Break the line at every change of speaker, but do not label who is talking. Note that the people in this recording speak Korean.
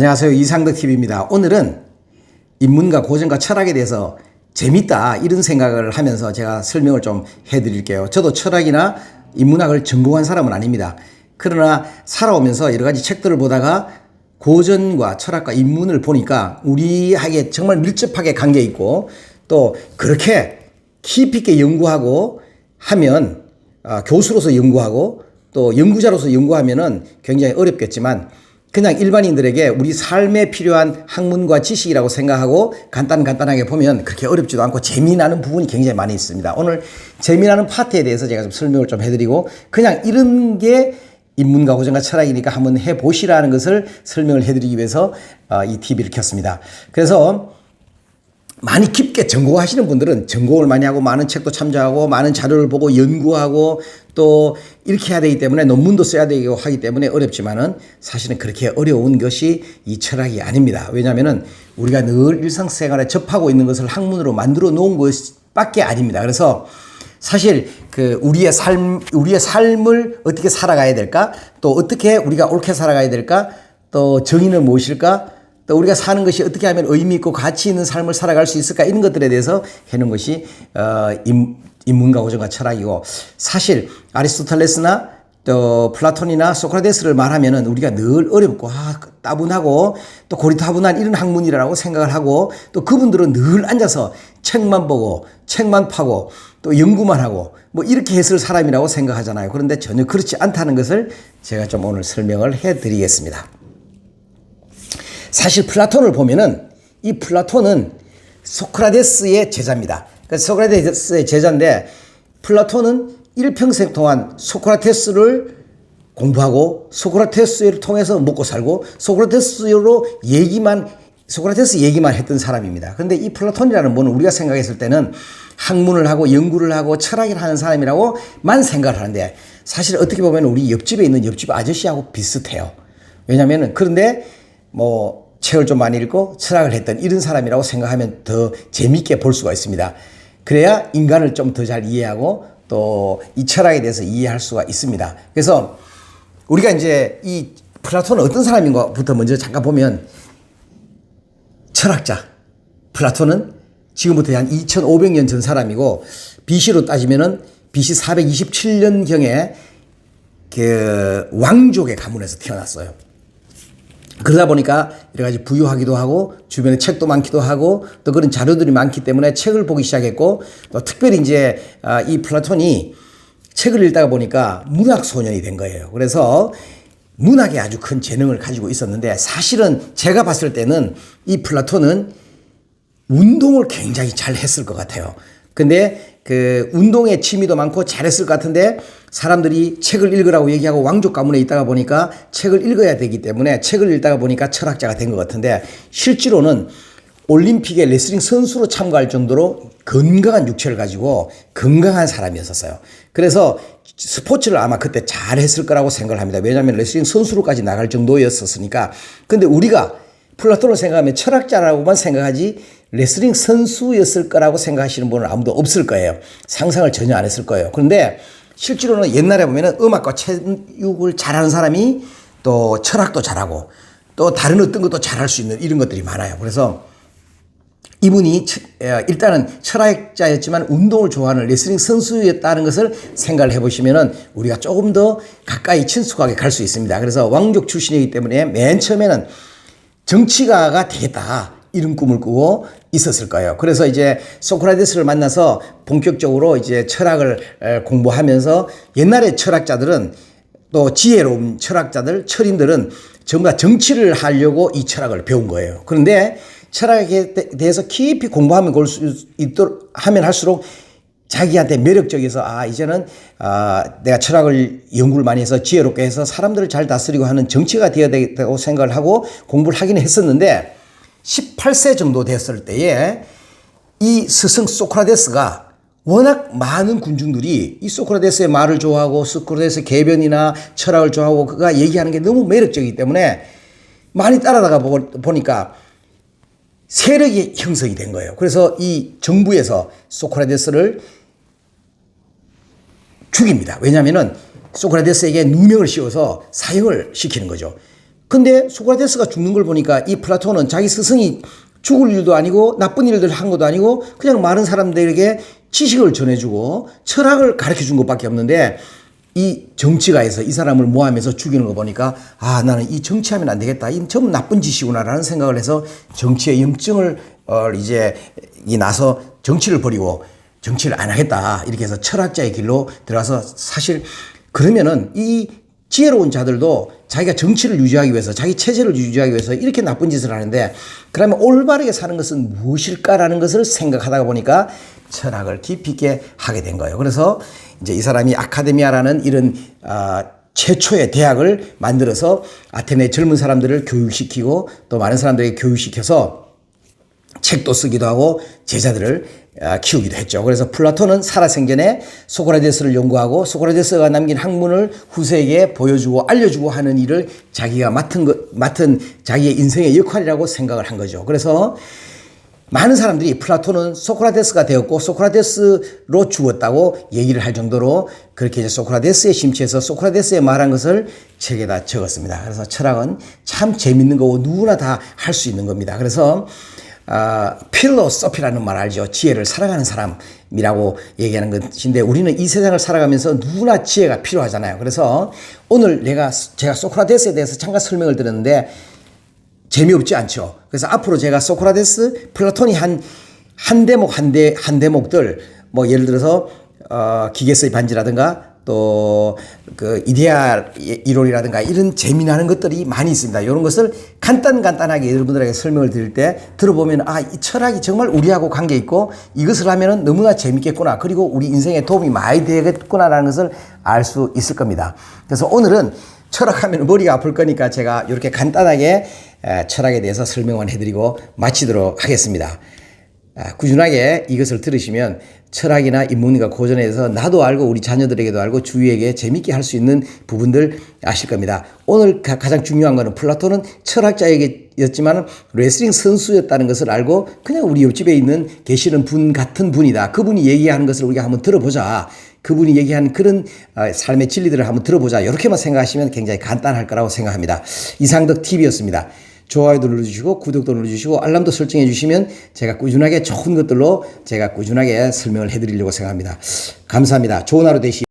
안녕하세요. 이상덕TV입니다. 오늘은 인문과 고전과 철학에 대해서 재밌다 이런 생각을 하면서 제가 설명을 좀 해드릴게요. 저도 철학이나 인문학을 전공한 사람은 아닙니다. 그러나 살아오면서 여러 가지 책들을 보다가 고전과 철학과 인문을 보니까 우리에게 정말 밀접하게 관계 있고 또 그렇게 깊이 있게 연구하고 하면 교수로서 연구하고 또 연구자로서 연구하면은 굉장히 어렵겠지만 그냥 일반인들에게 우리 삶에 필요한 학문과 지식이라고 생각하고 간단하게 보면 그렇게 어렵지도 않고 재미나는 부분이 굉장히 많이 있습니다. 오늘 재미나는 파트에 대해서 제가 좀 설명을 좀 해드리고 그냥 이런 게 인문과 고전과 철학이니까 한번 해보시라는 것을 설명을 해드리기 위해서 이 TV를 켰습니다. 그래서 많이 깊게 전공하시는 분들은 전공을 많이 하고 많은 책도 참조하고 많은 자료를 보고 연구하고 또 이렇게 해야 되기 때문에 논문도 써야 되고 하기 때문에 어렵지만은 사실은 그렇게 어려운 것이 이 철학이 아닙니다. 왜냐하면은 우리가 늘 일상생활에 접하고 있는 것을 학문으로 만들어 놓은 것밖에 아닙니다. 그래서 사실 우리의 삶을 어떻게 살아가야 될까? 또 어떻게 우리가 옳게 살아가야 될까? 또 정의는 무엇일까? 또 우리가 사는 것이 어떻게 하면 의미 있고 가치 있는 삶을 살아갈 수 있을까? 이런 것들에 대해서 해놓은 것이 인문과 고전과 철학이고 사실 아리스토텔레스나 또 플라톤이나 소크라테스를 말하면은 우리가 늘 어렵고 따분하고 또 고리타분한 이런 학문이라고 생각을 하고 또 그분들은 늘 앉아서 책만 보고 책만 파고 또 연구만 하고 뭐 이렇게 했을 사람이라고 생각하잖아요. 그런데 전혀 그렇지 않다는 것을 제가 좀 오늘 설명을 해드리겠습니다. 사실 플라톤을 보면은 이 플라톤은 소크라테스의 제자입니다. 그래서 소크라테스의 제자인데 플라톤은 일평생 동안 소크라테스를 공부하고 소크라테스를 통해서 먹고 살고 소크라테스 얘기만 했던 사람입니다. 그런데 이 플라톤이라는 분은 우리가 생각했을 때는 학문을 하고 연구를 하고 철학을 하는 사람이라고만 생각을 하는데 사실 어떻게 보면 우리 옆집에 있는 옆집 아저씨하고 비슷해요. 왜냐면은 그런데 뭐 책을 좀 많이 읽고 철학을 했던 이런 사람이라고 생각하면 더 재미있게 볼 수가 있습니다. 그래야 인간을 좀 더 잘 이해하고 또 이 철학에 대해서 이해할 수가 있습니다. 그래서 우리가 이제 이 플라톤은 어떤 사람인가부터 먼저 잠깐 보면 철학자 플라톤은 지금부터 한 2500년 전 사람이고 BC로 따지면은 BC 427년경에 왕족의 가문에서 태어났어요. 그러다 보니까 여러 가지 부유하기도 하고 주변에 책도 많기도 하고 또 그런 자료들이 많기 때문에 책을 보기 시작했고 또 특별히 이제 이 플라톤이 책을 읽다가 보니까 문학 소년이 된 거예요. 그래서 문학에 아주 큰 재능을 가지고 있었는데 사실은 제가 봤을 때는 이 플라톤은 운동을 굉장히 잘 했을 것 같아요. 근데 운동에 취미도 많고 잘했을 것 같은데 사람들이 책을 읽으라고 얘기하고 왕족 가문에 있다가 보니까 책을 읽어야 되기 때문에 책을 읽다가 보니까 철학자가 된 것 같은데 실제로는 올림픽에 레슬링 선수로 참가할 정도로 건강한 육체를 가지고 건강한 사람이었었어요. 그래서 스포츠를 아마 그때 잘했을 거라고 생각을 합니다. 왜냐하면 레슬링 선수로까지 나갈 정도였었으니까. 근데 우리가 플라톤을 생각하면 철학자라고만 생각하지 레슬링 선수였을 거라고 생각하시는 분은 아무도 없을 거예요. 상상을 전혀 안 했을 거예요. 그런데 실제로는 옛날에 보면은 음악과 체육을 잘하는 사람이 또 철학도 잘하고 또 다른 어떤 것도 잘할 수 있는 이런 것들이 많아요. 그래서 이분이 일단은 철학자였지만 운동을 좋아하는 레슬링 선수였다는 것을 생각을 해보시면은 우리가 조금 더 가까이 친숙하게 갈 수 있습니다. 그래서 왕족 출신이기 때문에 맨 처음에는 정치가가 되겠다 이런 꿈을 꾸고 있었을 거예요. 그래서 이제 소크라테스를 만나서 본격적으로 이제 철학을 공부하면서 옛날에 철학자들은 또 지혜로운 철학자들, 철인들은 전부 다 정치를 하려고 이 철학을 배운 거예요. 그런데 철학에 대해서 깊이 공부하면 하면 할수록 자기한테 매력적이어서 이제는 내가 철학을 연구를 많이 해서 지혜롭게 해서 사람들을 잘 다스리고 하는 정치가 되어야 되겠다고 생각을 하고 공부를 하긴 했었는데 18세 정도 됐을 때에 이 스승 소크라테스가 워낙 많은 군중들이 이 소크라테스의 말을 좋아하고 소크라테스의 개변이나 철학을 좋아하고 그가 얘기하는 게 너무 매력적이기 때문에 많이 따라다가 보니까 세력이 형성이 된 거예요. 그래서 이 정부에서 소크라테스를 죽입니다. 왜냐하면은 소크라테스에게 누명을 씌워서 사형을 시키는 거죠. 근데 소크라테스가 죽는 걸 보니까 이 플라톤은 자기 스승이 죽을 일도 아니고 나쁜 일들 한 것도 아니고 그냥 많은 사람들에게 지식을 전해주고 철학을 가르쳐 준 것밖에 없는데 이 정치가에서 이 사람을 모함해서 죽이는 거 보니까 아, 나는 이 정치하면 안 되겠다. 이 전부 나쁜 짓이구나라는 생각을 해서 정치의 염증을 이제 나서 정치를 버리고 정치를 안 하겠다. 이렇게 해서 철학자의 길로 들어가서 사실 그러면은 이 지혜로운 자들도 자기가 정치를 유지하기 위해서 자기 체제를 유지하기 위해서 이렇게 나쁜 짓을 하는데 그러면 올바르게 사는 것은 무엇일까라는 것을 생각하다 보니까 철학을 깊이 있게 하게 된 거예요. 그래서 이제 이 사람이 아카데미아라는 이런 최초의 대학을 만들어서 아테네 젊은 사람들을 교육시키고 또 많은 사람들에게 교육시켜서 책도 쓰기도 하고 제자들을 키우기도 했죠. 그래서 플라톤은 살아생전에 소크라테스를 연구하고 소크라테스가 남긴 학문을 후세에게 보여주고 알려주고 하는 일을 자기가 맡은 자기의 인생의 역할이라고 생각을 한 거죠. 그래서 많은 사람들이 플라톤은 소크라테스가 되었고 소크라테스로 죽었다고 얘기를 할 정도로 그렇게 이제 소크라테스의 심취해서 소크라테스의 말한 것을 책에다 적었습니다. 그래서 철학은 참 재밌는 거고 누구나 다 할 수 있는 겁니다. 그래서 필로소피라는 말 알죠? 지혜를 사랑하는 사람이라고 얘기하는 것인데 우리는 이 세상을 살아가면서 누구나 지혜가 필요하잖아요. 그래서 오늘 제가 소크라테스에 대해서 잠깐 설명을 드렸는데 재미없지 않죠. 그래서 앞으로 제가 소크라테스, 플라톤이 한 대목들 뭐 예를 들어서 기계서의 반지라든가 또 그 이데아 이론이라든가 이런 재미나는 것들이 많이 있습니다. 이런 것을 간단하게 여러분들에게 설명을 드릴 때 들어보면 아, 이 철학이 정말 우리하고 관계 있고 이것을 하면은 너무나 재밌겠구나. 그리고 우리 인생에 도움이 많이 되겠구나라는 것을 알 수 있을 겁니다. 그래서 오늘은 철학하면 머리가 아플 거니까 제가 이렇게 간단하게 철학에 대해서 설명을 해드리고 마치도록 하겠습니다. 꾸준하게 이것을 들으시면 철학이나 인문과 고전에서 나도 알고 우리 자녀들에게도 알고 주위에게 재밌게 할 수 있는 부분들 아실 겁니다. 오늘 가장 중요한 것은 플라톤은 철학자였지만 레슬링 선수였다는 것을 알고 그냥 우리 옆집에 있는 계시는 분 같은 분이다. 그분이 얘기하는 것을 우리가 한번 들어보자. 그분이 얘기한 그런 삶의 진리들을 한번 들어보자. 이렇게만 생각하시면 굉장히 간단할 거라고 생각합니다. 이상덕 TV였습니다. 좋아요도 눌러주시고 구독도 눌러주시고 알람도 설정해 주시면 제가 꾸준하게 좋은 것들로 제가 꾸준하게 설명을 해드리려고 생각합니다. 감사합니다. 좋은 하루 되시기